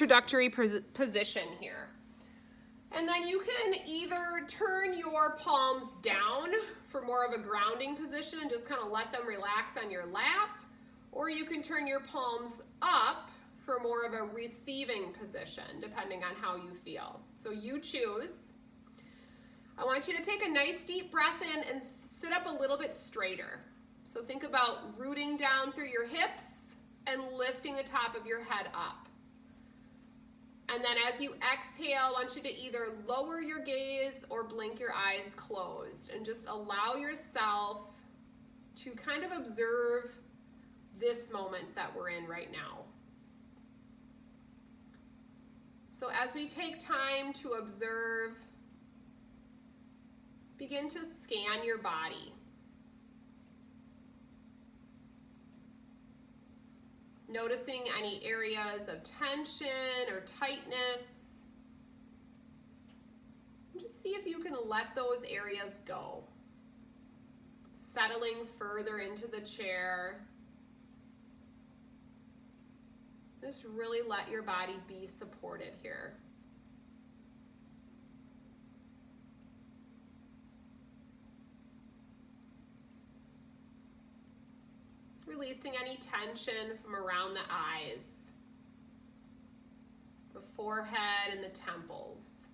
introductory position here. And then you can either turn your palms down for more of a grounding position and just kind of let them relax on your lap, or you can turn your palms up for more of a receiving position, depending on how you feel. So you choose. I want you to take a nice deep breath in and sit up a little bit straighter. So think about rooting down through your hips and lifting the top of your head up. And then as you exhale, I want you to either lower your gaze or blink your eyes closed and just allow yourself to kind of observe this moment that we're in right now. So as we take time to observe, begin to scan your body. Noticing any areas of tension or tightness. Just see if you can let those areas go. Settling further into the chair. Just really let your body be supported here. Releasing any tension from around the eyes, the forehead, and the temples.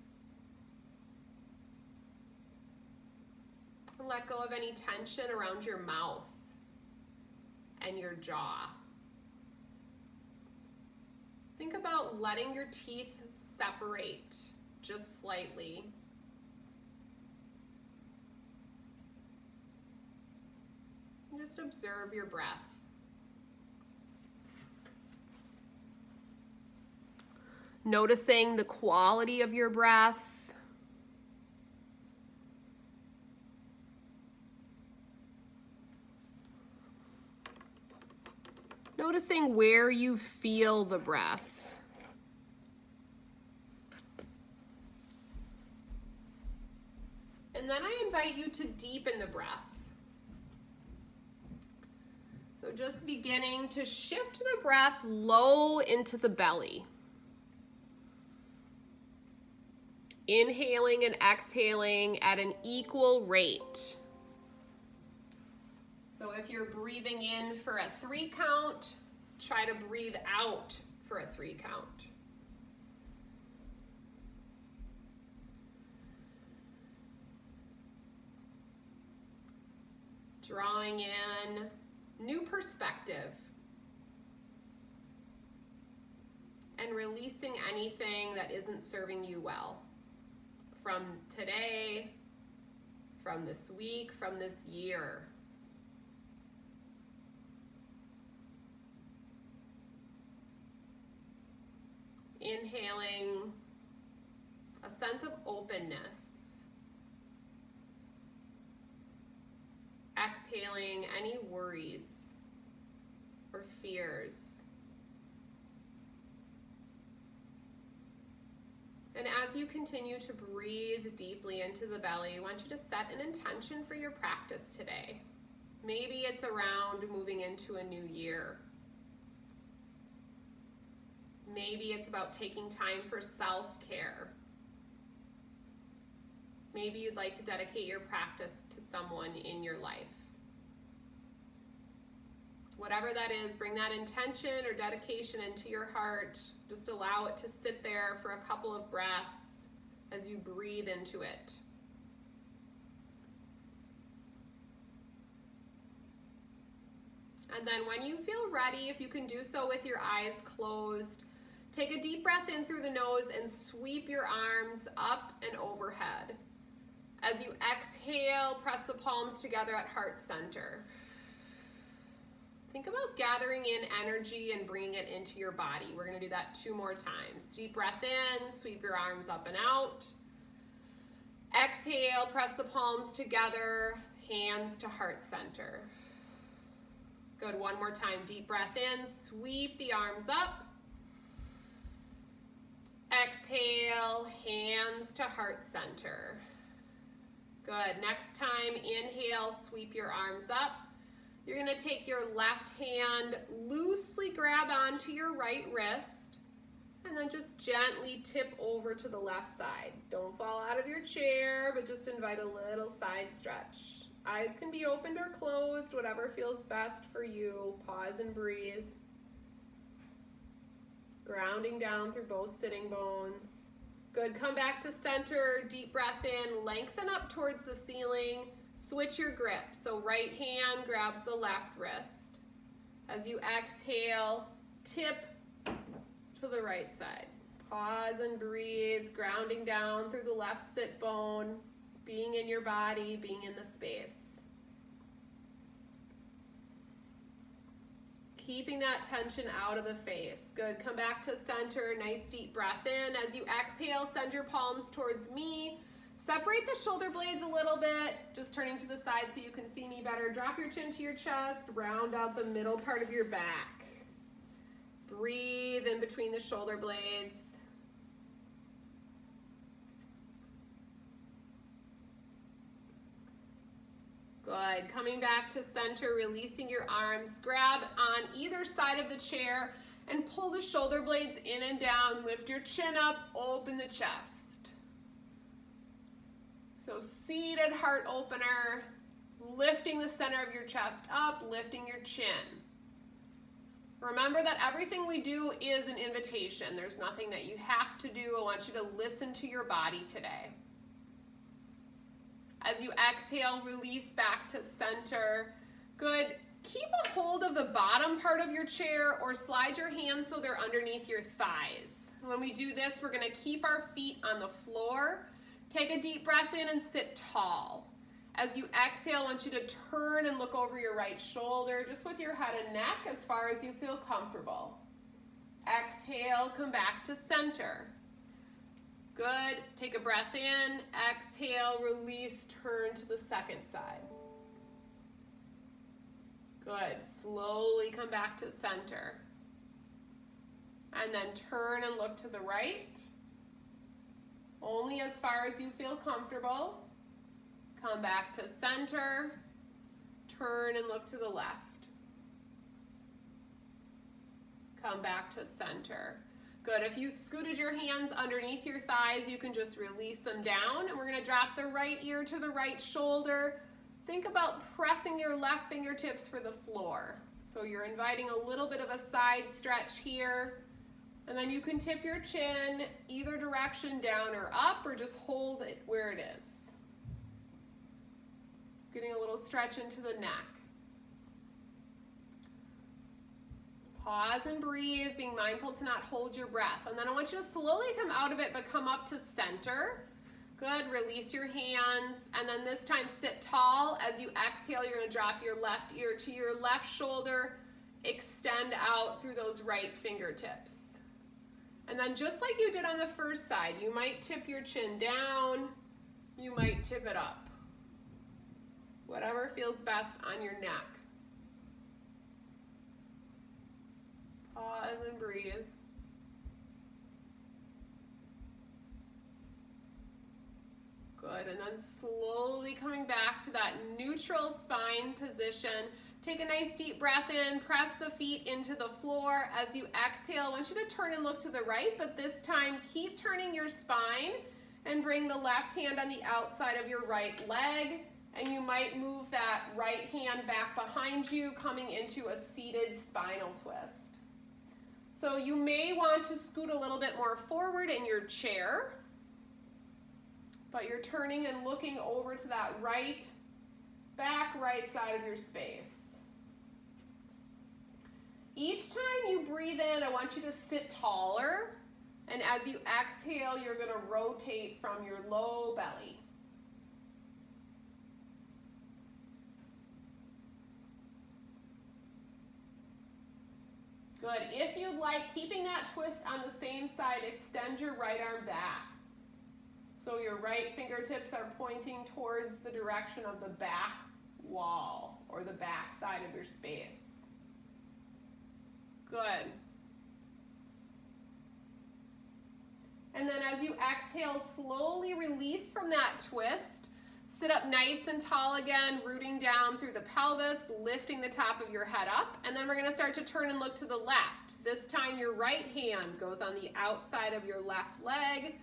And let go of any tension around your mouth and your jaw. Think about letting your teeth separate just slightly. And just observe your breath. Noticing the quality of your breath. Noticing where you feel the breath. And then I invite you to deepen the breath. So just beginning to shift the breath low into the belly. Inhaling and exhaling at an equal rate. So if you're breathing in for a 3 count, try to breathe out for a 3 count. Drawing in new perspective. And releasing anything that isn't serving you well. From today, from this week, from this year. Inhaling a sense of openness. Exhaling any worries or fears. And as you continue to breathe deeply into the belly, I want you to set an intention for your practice today. Maybe it's around moving into a new year. Maybe it's about taking time for self-care. Maybe you'd like to dedicate your practice to someone in your life. Whatever that is, bring that intention or dedication into your heart. Just allow it to sit there for a couple of breaths as you breathe into it. And then when you feel ready, if you can do so with your eyes closed, take a deep breath in through the nose and sweep your arms up and overhead. As you exhale, press the palms together at heart center. Think about gathering in energy and bringing it into your body. We're going to do that 2 more times. Deep breath in, sweep your arms up and out. Exhale, press the palms together, hands to heart center. Good, 1 more time. Deep breath in, sweep the arms up. Exhale, hands to heart center. Good, next time, inhale, sweep your arms up. You're going to take your left hand, loosely grab onto your right wrist, And then just gently tip over to the left side. Don't fall out of your chair, but just invite a little side stretch. Eyes can be opened or closed, whatever feels best for you. Pause and breathe. Grounding down through both sitting bones. Good, come back to center, deep breath in, lengthen up towards the ceiling. Switch your grip, so right hand grabs the left wrist. As you exhale, tip to the right side. Pause and breathe, grounding down through the left sit bone, being in your body, being in the space. Keeping that tension out of the face. Good, come back to center, nice deep breath in. As you exhale, send your palms towards me. Separate the shoulder blades a little bit, just turning to the side so you can see me better. Drop your chin to your chest, round out the middle part of your back. Breathe in between the shoulder blades. Good, coming back to center, releasing your arms. Grab on either side of the chair and pull the shoulder blades in and down. Lift your chin up, open the chest. So seated heart opener, lifting the center of your chest up, lifting your chin. Remember that everything we do is an invitation. There's nothing that you have to do. I want you to listen to your body today. As you exhale, release back to center. Good. Keep a hold of the bottom part of your chair or slide your hands so they're underneath your thighs. When we do this, we're going to keep our feet on the floor. Take a deep breath in and sit tall. As you exhale, I want you to turn and look over your right shoulder, just with your head and neck as far as you feel comfortable. Exhale, come back to center. Good, take a breath in, exhale, release, turn to the second side. Good, slowly come back to center. And then turn and look to the right. Only as far as you feel comfortable. Come back to center, turn and look to the left. Come back to center. Good, if you scooted your hands underneath your thighs, you can just release them down, and we're gonna drop the right ear to the right shoulder. Think about pressing your left fingertips for the floor. So you're inviting a little bit of a side stretch here, and then you can tip your chin either direction, down or up, or just hold it where it is. Getting a little stretch into the neck. Pause and breathe, being mindful to not hold your breath. And then I want you to slowly come out of it, but come up to center. Good, release your hands. And then this time sit tall. As you exhale, you're gonna drop your left ear to your left shoulder. Extend out through those right fingertips. And then just like you did on the first side, you might tip your chin down, you might tip it up. Whatever feels best on your neck. Pause and breathe. Good, and then slowly coming back to that neutral spine position. Take a nice deep breath in, press the feet into the floor. As you exhale, I want you to turn and look to the right, but this time keep turning your spine and bring the left hand on the outside of your right leg. And you might move that right hand back behind you, coming into a seated spinal twist. So you may want to scoot a little bit more forward in your chair, but you're turning and looking over to that right side of your space. Each time you breathe in, I want you to sit taller, and as you exhale, you're going to rotate from your low belly. Good. If you'd like, keeping that twist on the same side, extend your right arm back. So your right fingertips are pointing towards the direction of the back wall or the back side of your space. Good. And then as you exhale, slowly release from that twist. Sit up nice and tall again, rooting down through the pelvis, lifting the top of your head up, and then we're gonna start to turn and look to the left. This time your right hand goes on the outside of your left leg,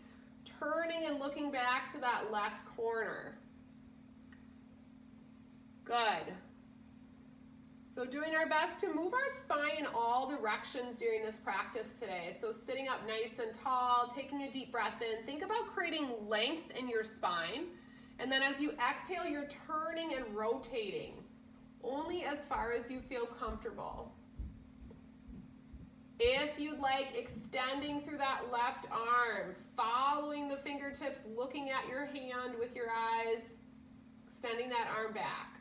turning and looking back to that left corner. Good. So doing our best to move our spine in all directions during this practice today. So sitting up nice and tall, taking a deep breath in. Think about creating length in your spine. And then as you exhale, you're turning and rotating only as far as you feel comfortable. If you'd like, extending through that left arm, following the fingertips, looking at your hand with your eyes, extending that arm back.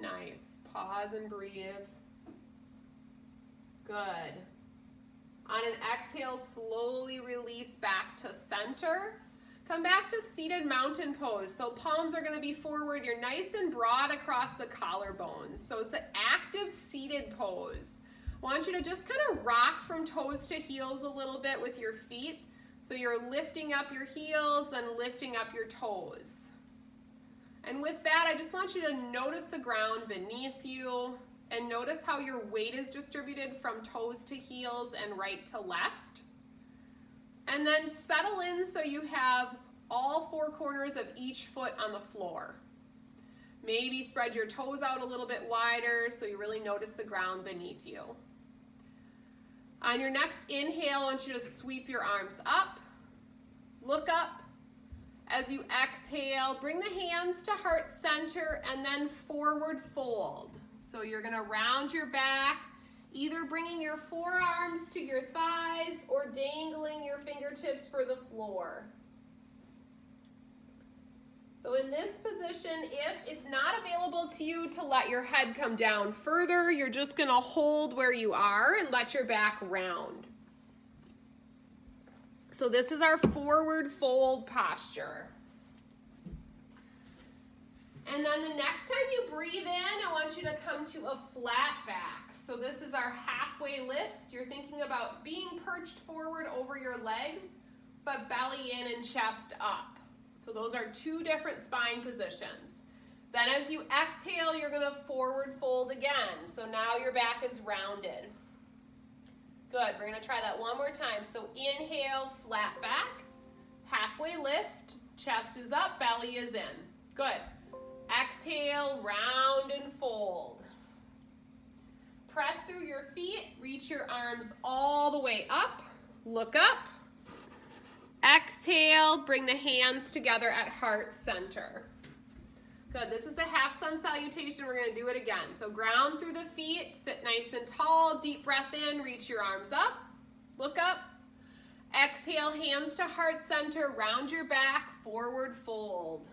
Nice. Pause and breathe. Good. On an exhale, slowly release back to center. Come back to seated mountain pose. So palms are going to be forward. You're nice and broad across the collarbones. So it's an active seated pose. I want you to just kind of rock from toes to heels a little bit with your feet. So you're lifting up your heels, then lifting up your toes. And with that, I just want you to notice the ground beneath you and notice how your weight is distributed from toes to heels and right to left. And then settle in so you have all four corners of each foot on the floor. Maybe spread your toes out a little bit wider so you really notice the ground beneath you. On your next inhale, I want you to sweep your arms up, look up. As you exhale, bring the hands to heart center and then forward fold. So you're gonna round your back, either bringing your forearms to your thighs or dangling your fingertips for the floor. So in this position, if it's not available to you to let your head come down further, you're just gonna hold where you are and let your back round. So this is our forward fold posture. And then the next time you breathe in, I want you to come to a flat back. So this is our halfway lift. You're thinking about being perched forward over your legs, but belly in and chest up. So those are two different spine positions. Then as you exhale, you're gonna forward fold again. So now your back is rounded. Good, we're gonna try that one more time. So inhale, flat back, halfway lift, chest is up, belly is in. Good. Exhale, round and fold. Press through your feet, reach your arms all the way up, look up. Exhale, bring the hands together at heart center. Good, this is a half sun salutation. We're gonna do it again. So ground through the feet, sit nice and tall, deep breath in, reach your arms up, look up. Exhale, hands to heart center, round your back, forward fold.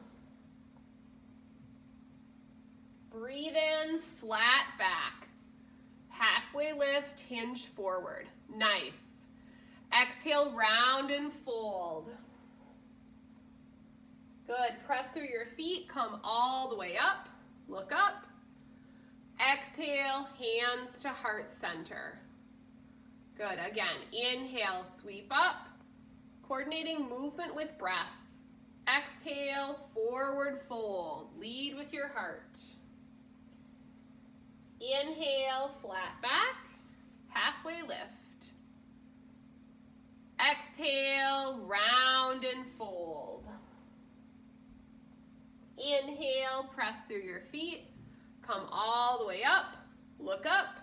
Breathe in, flat back. Halfway lift, hinge forward. Nice. Exhale, round and fold. Good. Press through your feet, come all the way up, look up. Exhale, hands to heart center. Good. Again, inhale, sweep up, coordinating movement with breath. Exhale, forward fold. Lead with your heart. Inhale, flat back, halfway lift. Exhale, round and fold. Inhale, press through your feet, come all the way up, look up.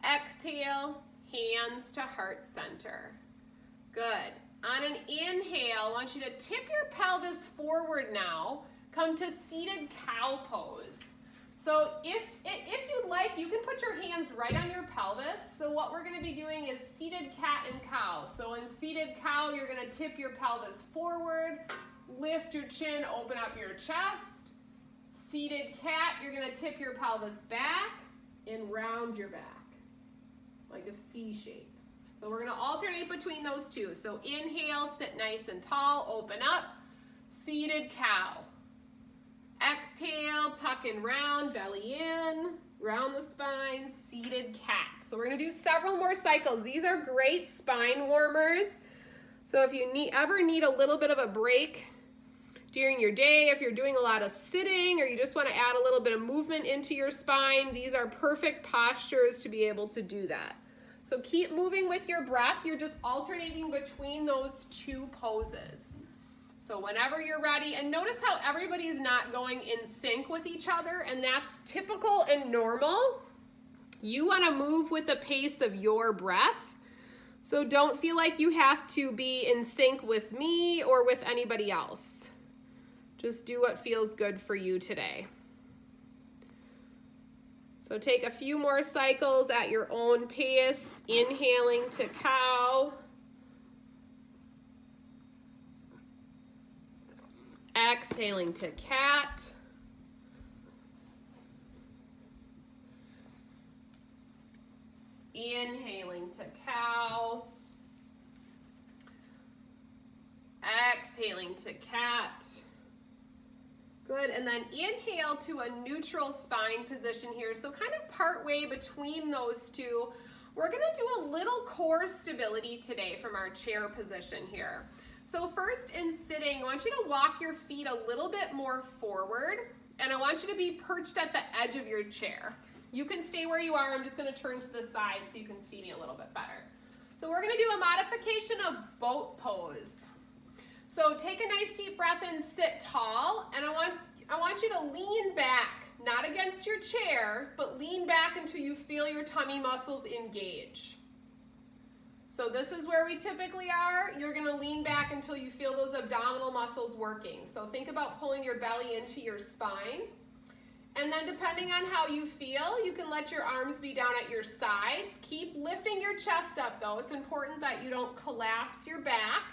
Exhale, hands to heart center. Good. On an inhale, I want you to tip your pelvis forward now. Come to seated cow pose. So if you'd like, you can put your hands right on your pelvis. So what we're gonna be doing is seated cat and cow. So in seated cow, you're gonna tip your pelvis forward, lift your chin, open up your chest. Seated cat, you're gonna tip your pelvis back and round your back, like a C shape. So we're gonna alternate between those two. So inhale, sit nice and tall, open up, seated cow. Exhale, tuck and round, belly in, round the spine, seated cat. So we're gonna do several more cycles. These are great spine warmers. So if you ever need a little bit of a break during your day, if you're doing a lot of sitting or you just want to add a little bit of movement into your spine, these are perfect postures to be able to do that. So keep moving with your breath. You're just alternating between those two poses. So whenever you're ready, and notice how everybody's not going in sync with each other, and that's typical and normal. You want to move with the pace of your breath. So don't feel like you have to be in sync with me or with anybody else. Just do what feels good for you today. So take a few more cycles at your own pace, inhaling to cow. Exhaling to cat. Inhaling to cow. Exhaling to cat. Good, and then inhale to a neutral spine position here. So kind of part way between those two. We're gonna do a little core stability today from our chair position here. So first in sitting, I want you to walk your feet a little bit more forward, and I want you to be perched at the edge of your chair. You can stay where you are. I'm just gonna turn to the side so you can see me a little bit better. So we're gonna do a modification of boat pose. So take a nice deep breath in, sit tall, and I want you to lean back, not against your chair, but lean back until you feel your tummy muscles engage. So this is where we typically are. You're gonna lean back until you feel those abdominal muscles working. So think about pulling your belly into your spine. And then depending on how you feel, you can let your arms be down at your sides. Keep lifting your chest up though. It's important that you don't collapse your back.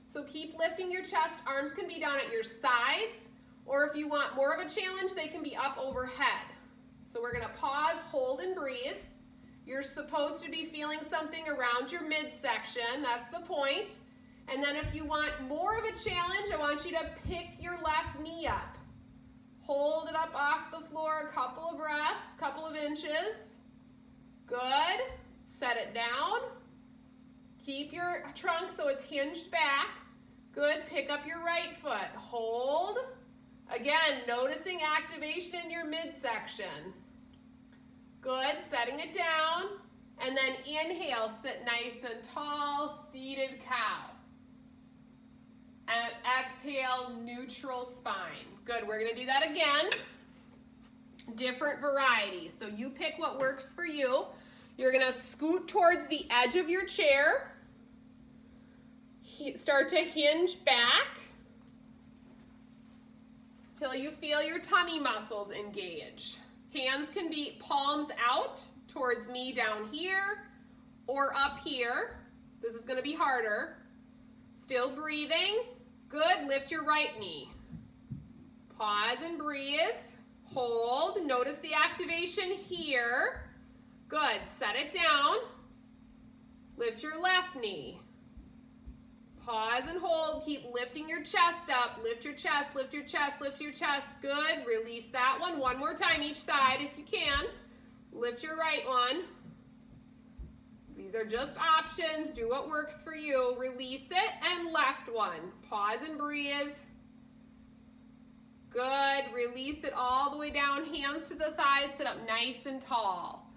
So keep lifting your chest. Arms can be down at your sides, or if you want more of a challenge, they can be up overhead. So we're gonna pause, hold, and breathe. You're supposed to be feeling something around your midsection. That's the point. And then if you want more of a challenge, I want you to pick your left knee up. Hold it up off the floor a couple of breaths, couple of inches. Good. Set it down. Keep your trunk so it's hinged back. Good. Pick up your right foot. Hold. Again, noticing activation in your midsection. Good. Setting it down. And then inhale, sit nice and tall, seated cow. And exhale, neutral spine. Good. We're going to do that again. Different varieties. So you pick what works for you. You're going to scoot towards the edge of your chair. Start to hinge back till you feel your tummy muscles engage. Hands can be palms out towards me down here or up here. This is going to be harder. Still breathing. Good. Lift your right knee. Pause and breathe. Hold. Notice the activation here. Good. Set it down. Lift your left knee. Pause and hold. Keep lifting your chest up. Lift your chest, lift your chest, lift your chest. Good. Release that one. One more time each side if you can. Lift your right one. These are just options. Do what works for you. Release it and left one. Pause and breathe. Good. Release it all the way down. Hands to the thighs. Sit up nice and tall.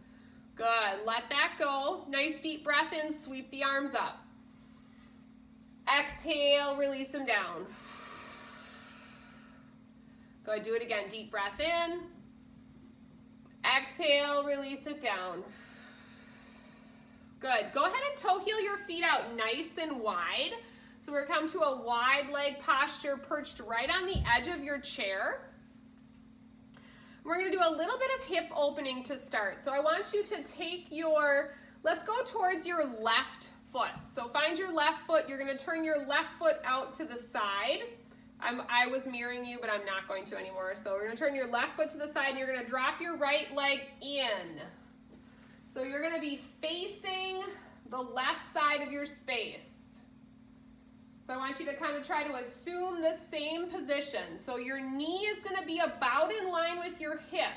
Good. Let that go. Nice deep breath in. Sweep the arms up. Exhale, release them down. Go ahead, do it again. Deep breath in. Exhale, release it down. Good. Go ahead and toe heel your feet out nice and wide. So we're come to a wide leg posture perched right on the edge of your chair. We're going to do a little bit of hip opening to start. So I want you to take let's go towards your left foot. So find your left foot. You're going to turn your left foot out to the side. I was mirroring you, but I'm not going to anymore. So we're going to turn your left foot to the side, and you're going to drop your right leg in. So you're going to be facing the left side of your space. So I want you to kind of try to assume the same position. So your knee is going to be about in line with your hip.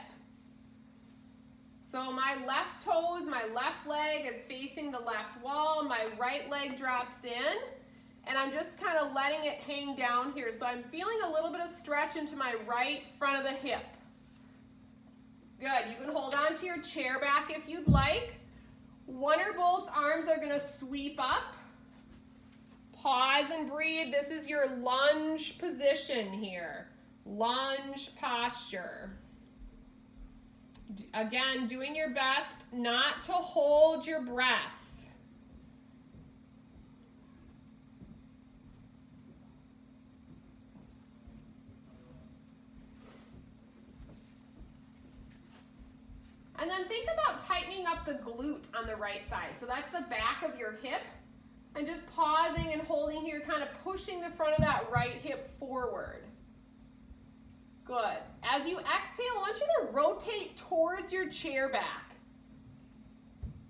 So my left toes, my left leg is facing the left wall. My right leg drops in. And I'm just kind of letting it hang down here. So I'm feeling a little bit of stretch into my right front of the hip. Good, you can hold on to your chair back if you'd like. One or both arms are gonna sweep up. Pause and breathe. This is your lunge position here. Lunge posture. Again, doing your best not to hold your breath. And then think about tightening up the glute on the right side. So that's the back of your hip. And just pausing and holding here, kind of pushing the front of that right hip forward. Good. As you exhale, I want you to rotate towards your chair back.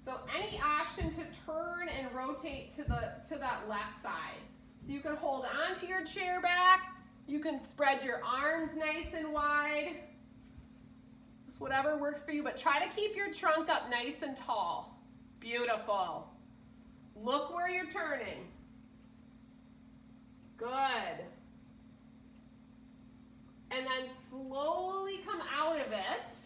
So any option to turn and rotate to that left side. So you can hold on to your chair back. You can spread your arms nice and wide. Just whatever works for you, but try to keep your trunk up nice and tall. Beautiful. Look where you're turning. Good. And then slowly come out of it.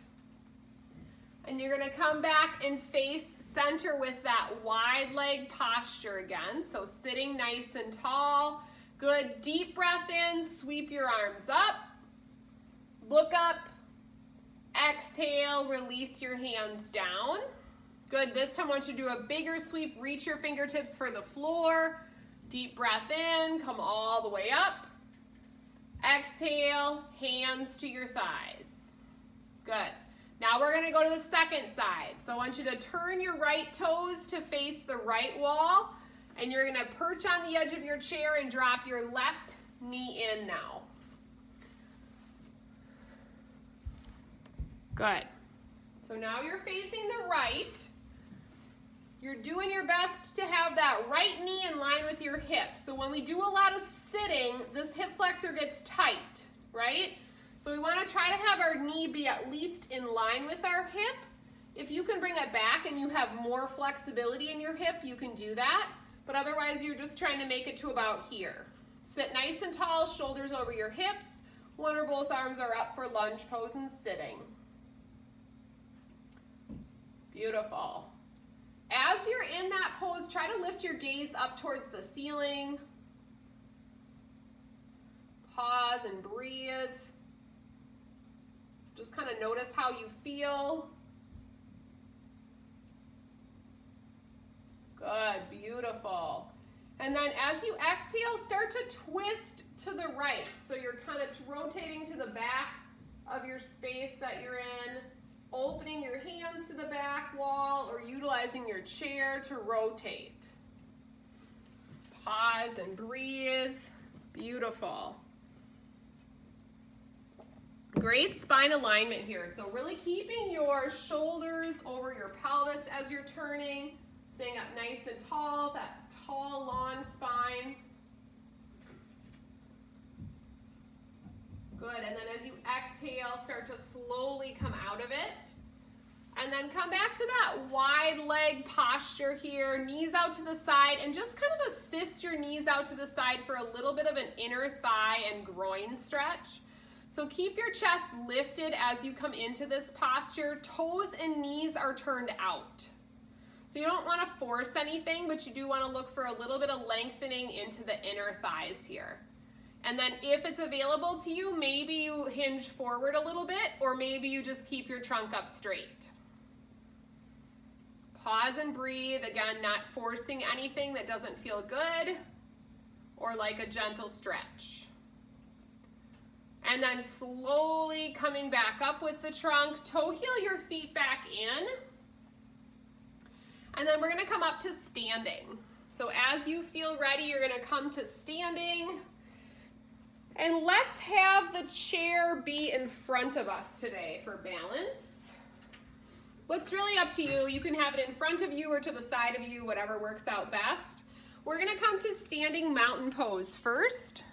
And you're gonna come back and face center with that wide leg posture again. So sitting nice and tall. Good, deep breath in, sweep your arms up. Look up, exhale, release your hands down. Good, this time I want you to do a bigger sweep, reach your fingertips for the floor. Deep breath in, come all the way up. Exhale, hands to your thighs. Good. Now we're gonna go to the second side. So I want you to turn your right toes to face the right wall, and you're gonna perch on the edge of your chair and drop your left knee in now. Good. So now you're facing the right. You're doing your best to have that right knee in line with your hip. So when we do a lot of sitting, this hip flexor gets tight, right? So we want to try to have our knee be at least in line with our hip. If you can bring it back and you have more flexibility in your hip, you can do that. But otherwise, you're just trying to make it to about here. Sit nice and tall, shoulders over your hips. One or both arms are up for lunge pose and sitting. Beautiful. As you're in that pose, try to lift your gaze up towards the ceiling. Pause and breathe. Just kind of notice how you feel. Good, beautiful. And then as you exhale, start to twist to the right. So you're kind of rotating to the back of your space that you're in, opening your hands to the back wall or utilizing your chair to rotate. Pause and breathe. Beautiful. Great spine alignment here. So really keeping your shoulders over your pelvis as you're turning, staying up nice and tall, that tall, long spine. Good, and then as you exhale, start to slowly come out of it. And then come back to that wide leg posture here, knees out to the side, and just kind of assist your knees out to the side for a little bit of an inner thigh and groin stretch. So keep your chest lifted as you come into this posture. Toes and knees are turned out. So you don't want to force anything, but you do want to look for a little bit of lengthening into the inner thighs here. And then if it's available to you, maybe you hinge forward a little bit, or maybe you just keep your trunk up straight. Pause and breathe. Again, not forcing anything that doesn't feel good, or like a gentle stretch. And then slowly coming back up with the trunk, toe heel your feet back in. And then we're gonna come up to standing. So as you feel ready, you're gonna come to standing. And let's have the chair be in front of us today for balance. What's really up to you. You can have it in front of you or to the side of you, whatever works out best. We're gonna come to standing mountain pose first.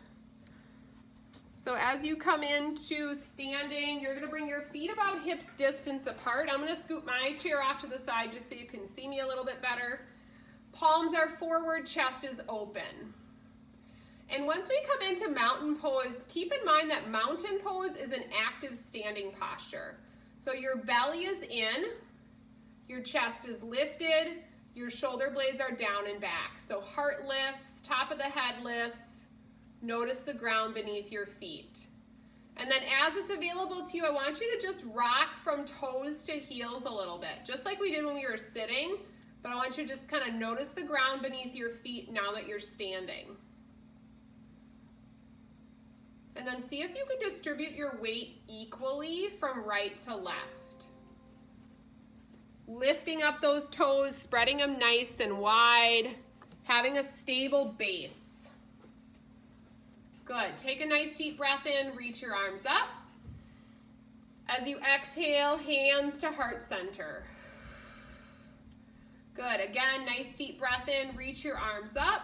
So as you come into standing, you're gonna bring your feet about hips distance apart. I'm gonna scoot my chair off to the side just so you can see me a little bit better. Palms are forward, chest is open. And once we come into mountain pose, keep in mind that mountain pose is an active standing posture. So your belly is in, your chest is lifted, your shoulder blades are down and back. So heart lifts, top of the head lifts, notice the ground beneath your feet. And then as it's available to you, I want you to just rock from toes to heels a little bit, just like we did when we were sitting, but I want you to just kind of notice the ground beneath your feet now that you're standing. And then see if you can distribute your weight equally from right to left. Lifting up those toes, spreading them nice and wide, having a stable base. Good. Take a nice deep breath in, reach your arms up. As you exhale, hands to heart center. Good. Again, nice deep breath in, reach your arms up.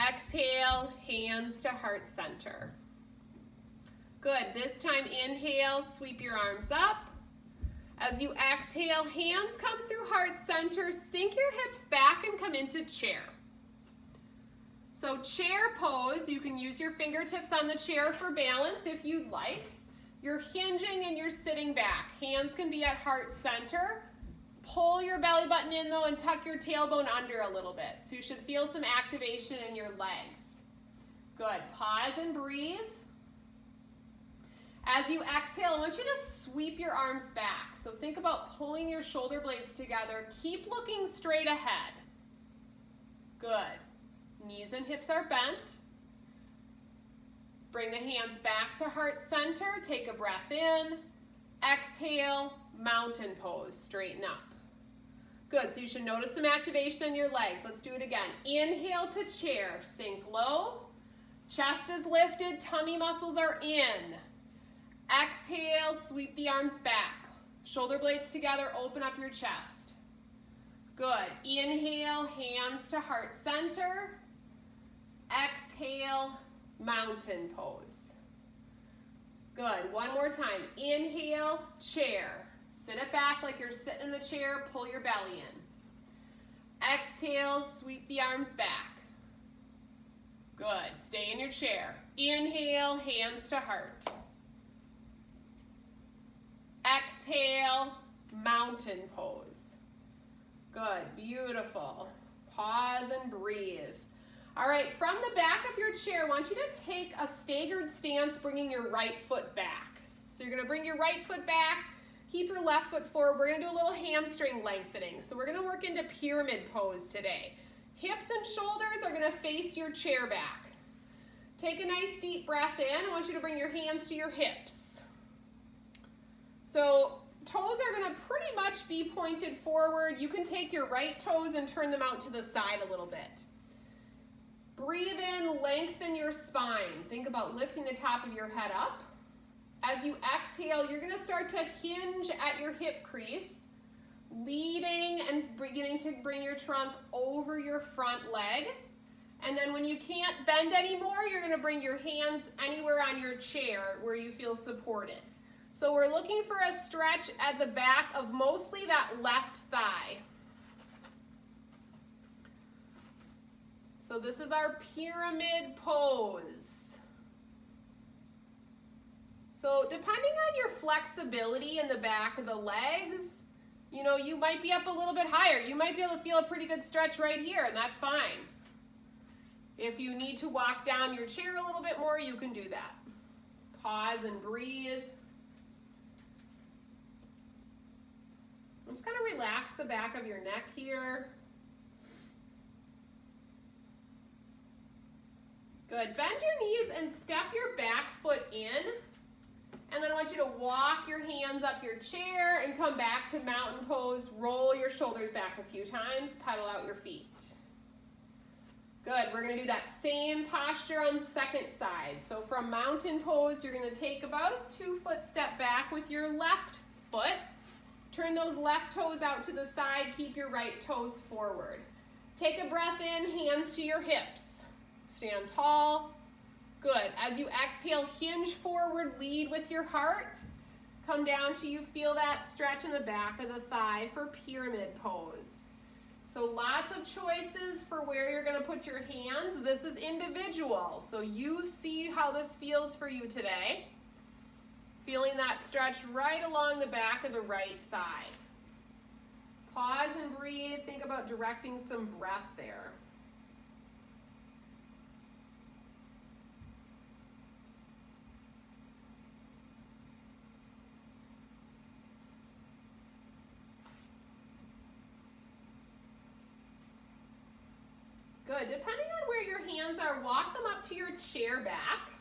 Exhale, hands to heart center. Good. This time, inhale, sweep your arms up. As you exhale, hands come through heart center, sink your hips back and come into chair. So chair pose, you can use your fingertips on the chair for balance if you'd like. You're hinging and you're sitting back. Hands can be at heart center. Pull your belly button in though and tuck your tailbone under a little bit. So you should feel some activation in your legs. Good. Pause and breathe. As you exhale, I want you to sweep your arms back. So think about pulling your shoulder blades together. Keep looking straight ahead. Good. Knees and hips are bent. Bring the hands back to heart center. Take a breath in. Exhale, mountain pose, straighten up. Good, so you should notice some activation in your legs. Let's do it again. Inhale to chair, sink low. Chest is lifted, tummy muscles are in. Exhale, sweep the arms back. Shoulder blades together, open up your chest. Good, inhale, hands to heart center. Exhale, mountain pose. Good, one more time. Inhale, chair. Sit it back like you're sitting in a chair, pull your belly in. Exhale, sweep the arms back. Good, stay in your chair. Inhale, hands to heart. Exhale, mountain pose. Good, beautiful. Pause and breathe. All right, from the back of your chair, I want you to take a staggered stance, bringing your right foot back. So you're gonna bring your right foot back, keep your left foot forward. We're gonna do a little hamstring lengthening. So we're gonna work into pyramid pose today. Hips and shoulders are gonna face your chair back. Take a nice deep breath in. I want you to bring your hands to your hips. So toes are gonna pretty much be pointed forward. You can take your right toes and turn them out to the side a little bit. Breathe in, lengthen your spine. Think about lifting the top of your head up. As you exhale, you're gonna start to hinge at your hip crease, leading and beginning to bring your trunk over your front leg. And then when you can't bend anymore, you're gonna bring your hands anywhere on your chair where you feel supported. So we're looking for a stretch at the back of mostly that left thigh. So this is our pyramid pose. So depending on your flexibility in the back of the legs, you know, you might be up a little bit higher. You might be able to feel a pretty good stretch right here, and that's fine. If you need to walk down your chair a little bit more, you can do that. Pause and breathe. Just kind of relax the back of your neck here. Good. Bend your knees and step your back foot in. And then I want you to walk your hands up your chair and come back to mountain pose. Roll your shoulders back a few times. Pedal out your feet. Good. We're going to do that same posture on the second side. So from mountain pose, you're going to take about a 2-foot step back with your left foot. Turn those left toes out to the side. Keep your right toes forward. Take a breath in, hands to your hips. Stand tall. Good. As you exhale, hinge forward, lead with your heart. Come down till you feel that stretch in the back of the thigh for pyramid pose. So lots of choices for where you're going to put your hands. This is individual, so you see how this feels for you today. Feeling that stretch right along the back of the right thigh. Pause and breathe. Think about directing some breath there. Good. Depending on where your hands are, walk them up to your chair back.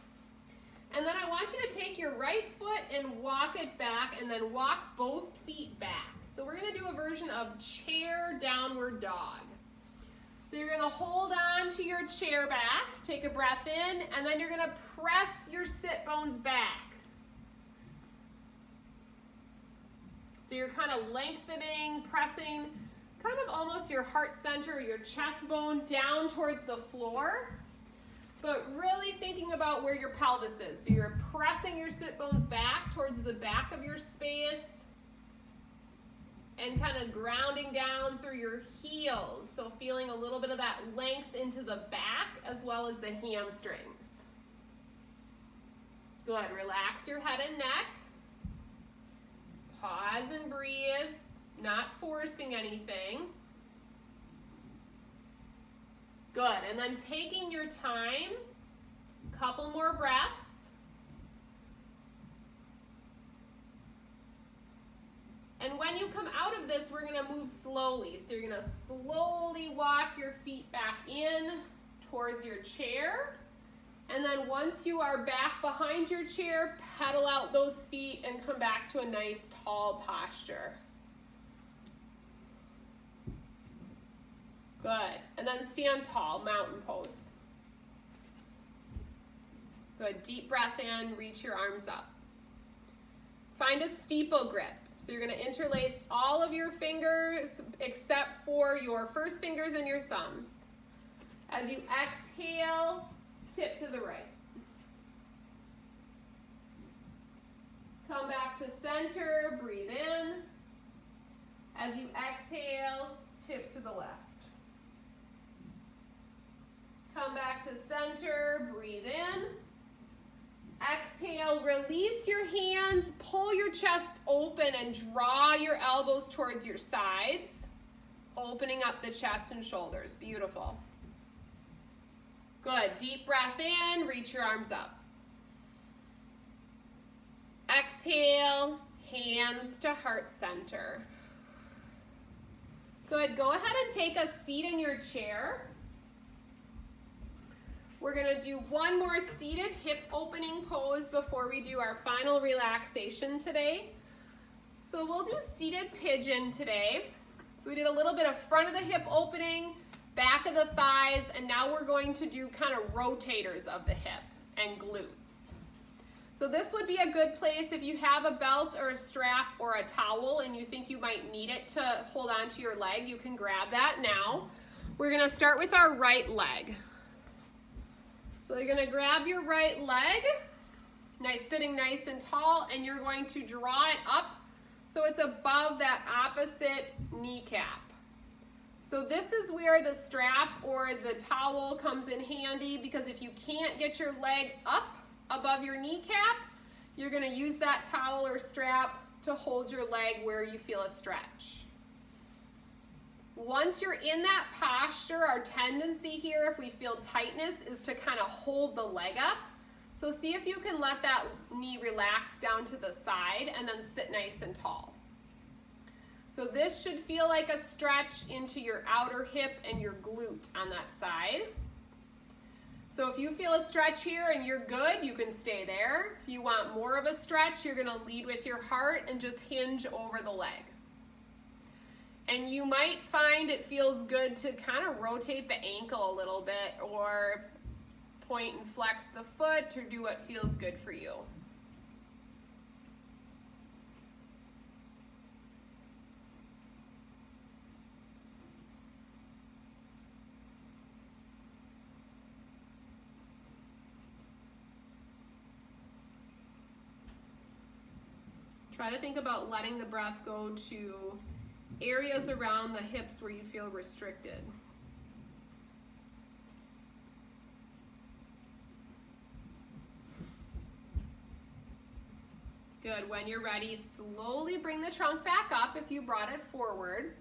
And then I want you to take your right foot and walk it back, and then walk both feet back. So we're going to do a version of chair downward dog. So you're going to hold on to your chair back, take a breath in, and then you're going to press your sit bones back. So you're kind of lengthening, pressing, kind of almost your heart center, your chest bone down towards the floor, but really thinking about where your pelvis is. So you're pressing your sit bones back towards the back of your space and kind of grounding down through your heels. So feeling a little bit of that length into the back as well as the hamstrings. Good. Relax your head and neck. Pause and breathe. Not forcing anything. Good, and then taking your time, couple more breaths. And when you come out of this, we're gonna move slowly. So you're gonna slowly walk your feet back in towards your chair. And then once you are back behind your chair, pedal out those feet and come back to a nice tall posture. Good, and then stand tall, mountain pose. Good, deep breath in, reach your arms up. Find a steeple grip. So you're gonna interlace all of your fingers except for your first fingers and your thumbs. As you exhale, tip to the right. Come back to center, breathe in. As you exhale, tip to the left. Come back to center, breathe in. Exhale, release your hands, pull your chest open and draw your elbows towards your sides, opening up the chest and shoulders. Beautiful. Good, deep breath in, reach your arms up. Exhale, hands to heart center. Good, go ahead and take a seat in your chair. We're gonna do one more seated hip opening pose before we do our final relaxation today. So we'll do seated pigeon today. So we did a little bit of front of the hip opening, back of the thighs, and now we're going to do kind of rotators of the hip and glutes. So this would be a good place if you have a belt or a strap or a towel and you think you might need it to hold on to your leg, you can grab that now. We're gonna start with our right leg. So you're gonna grab your right leg, sitting nice and tall, and you're going to draw it up so it's above that opposite kneecap. So this is where the strap or the towel comes in handy, because if you can't get your leg up above your kneecap, you're gonna use that towel or strap to hold your leg where you feel a stretch. Once you're in that posture, our tendency here, if we feel tightness, is to kind of hold the leg up. So see if you can let that knee relax down to the side and then sit nice and tall. So this should feel like a stretch into your outer hip and your glute on that side. So if you feel a stretch here and you're good, you can stay there. If you want more of a stretch, you're gonna lead with your heart and just hinge over the leg. And you might find it feels good to kind of rotate the ankle a little bit, or point and flex the foot, or do what feels good for you. Try to think about letting the breath go to areas around the hips where you feel restricted. Good. When you're ready, slowly bring the trunk back up if you brought it forward.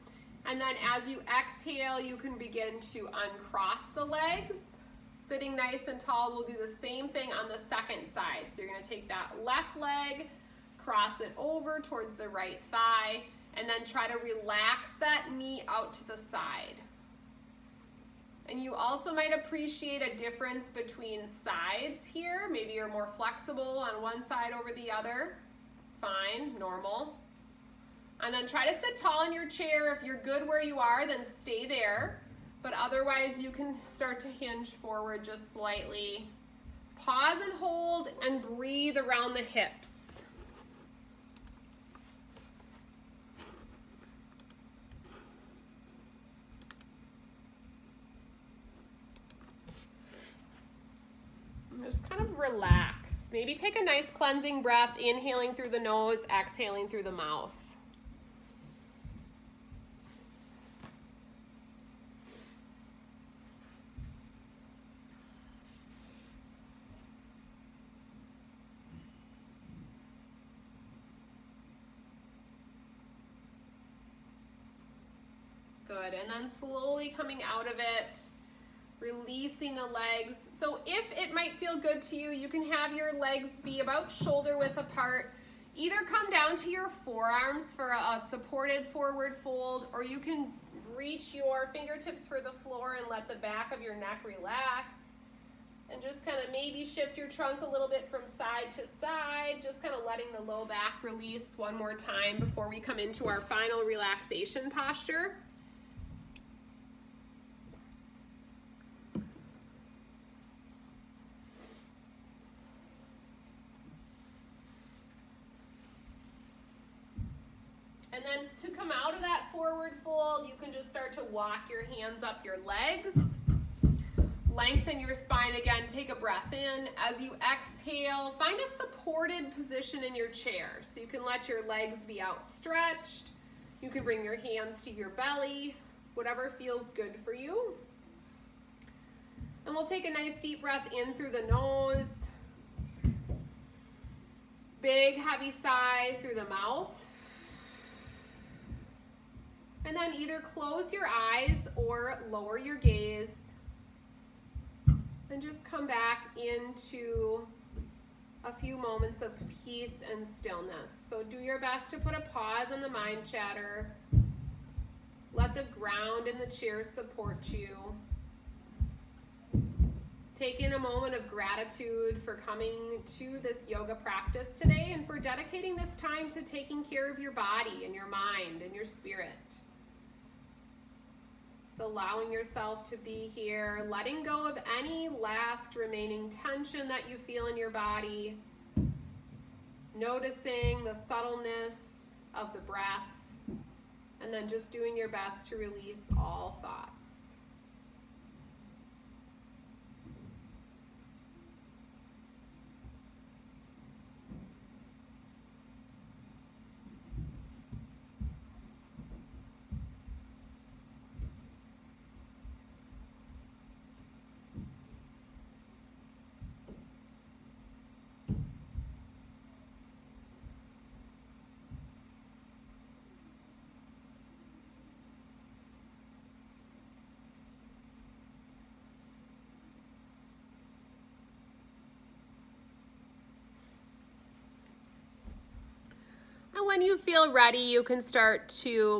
And then as you exhale, you can begin to uncross the legs. Sitting nice and tall, we'll do the same thing on the second side. So you're going to take that left leg, cross it over towards the right thigh, and then try to relax that knee out to the side. And you also might appreciate a difference between sides here. Maybe you're more flexible on one side over the other. Fine, normal. And then try to sit tall in your chair. If you're good where you are, then stay there. But otherwise, you can start to hinge forward just slightly. Pause and hold and breathe around the hips. Just kind of relax. Maybe take a nice cleansing breath, inhaling through the nose, exhaling through the mouth. Good, and then slowly coming out of it, releasing the legs. So if it might feel good to you, you can have your legs be about shoulder width apart. Either come down to your forearms for a supported forward fold, or you can reach your fingertips for the floor and let the back of your neck relax. And just kind of maybe shift your trunk a little bit from side to side, just kind of letting the low back release one more time before we come into our final relaxation posture. And then to come out of that forward fold, you can just start to walk your hands up your legs. Lengthen your spine again, take a breath in. As you exhale, find a supported position in your chair. So you can let your legs be outstretched. You can bring your hands to your belly, whatever feels good for you. And we'll take a nice deep breath in through the nose. Big heavy sigh through the mouth. And then either close your eyes or lower your gaze. And just come back into a few moments of peace and stillness. So do your best to put a pause on the mind chatter. Let the ground in the chair support you. Take in a moment of gratitude for coming to this yoga practice today and for dedicating this time to taking care of your body and your mind and your spirit. So allowing yourself to be here, letting go of any last remaining tension that you feel in your body, noticing the subtleness of the breath, and then just doing your best to release all thoughts. And when you feel ready, you can start to